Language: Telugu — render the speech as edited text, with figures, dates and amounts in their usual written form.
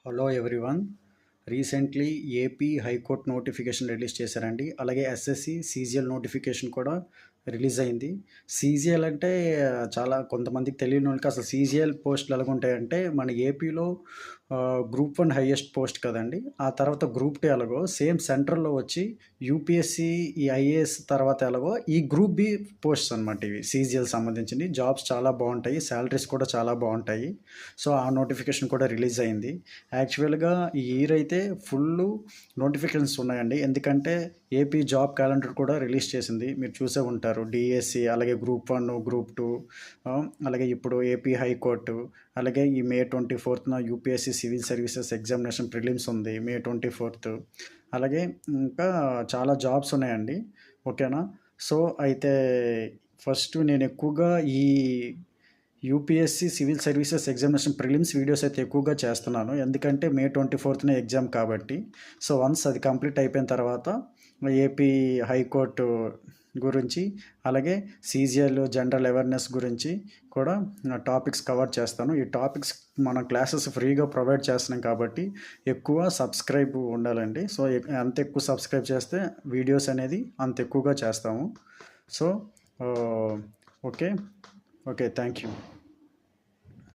Hello everyone. Recently AP high court notification release చేశారండి. అలాగే ఎస్ఎస్సి సీజీఎల్ నోటిఫికేషన్ కూడా రిలీజ్ అయింది. సీజీఎల్ అంటే చాలా కొంతమందికి తెలియని వాళ్ళకి అసలు సీజీఎల్ పోస్టులు ఎలాగుంటాయంటే మన ఏపీలో గ్రూప్ 1 హైయెస్ట్ పోస్ట్ కదండి. ఆ తర్వాత గ్రూప్ 2 ఎలాగో సేమ్ సెంట్రల్లో వచ్చి యూపీఎస్సి ఈ ఐఏఎస్ తర్వాత ఎలాగో ఈ గ్రూప్ బి పోస్ట్స్ అనమాట. ఇవి సీజీఎల్ సంబంధించినవి. జాబ్స్ చాలా బాగుంటాయి, శాలరీస్ కూడా చాలా బాగుంటాయి. సో ఆ నోటిఫికేషన్ కూడా రిలీజ్ అయింది. యాక్చువల్గా ఈ ఇయర్ అయితే ఫుల్ నోటిఫికేషన్స్ ఉన్నాయండి. ఎందుకంటే ఏపీ జాబ్ క్యాలెండర్ కూడా రిలీజ్ చేసింది, మీరు చూసే ఉంటారు. డిఎస్సి, అలాగే గ్రూప్ 1, గ్రూప్ 2, అలాగే ఇప్పుడు ఏపీ హైకోర్టు, అలాగే ఈ మే 24న UPSC civil services examination prelims ఉంది మే 24th. అలాగే ఇంకా చాలా జాబ్స్ ఉన్నాయండి. ఓకేనా. సో అయితే ఫస్ట్ నేను ఎక్కువగా ఈ UPSC civil services examination prelims videos అయితే ఎక్కువగా చేస్తున్నాను, ఎందుకంటే మే 24th ఎగ్జామ్ కాబట్టి. సో వన్స్ అది కంప్లీట్ అయిపోయిన తర్వాత ఏపీ హైకోర్టు గురించి, అలాగే సీజీఎల్ జనరల్ అవేర్నెస్ గురించి కూడా టాపిక్స్ కవర్ చేస్తాను. ఈ టాపిక్స్ మన క్లాసెస్ ఫ్రీగా ప్రొవైడ్ చేస్తున్నాం కాబట్టి ఎక్కువ సబ్స్క్రైబ్ ఉండాలండి. సో ఎంత ఎక్కువ సబ్స్క్రైబ్ చేస్తే వీడియోస్ అనేది అంత ఎక్కువగా చేస్తాము. So okay thank you.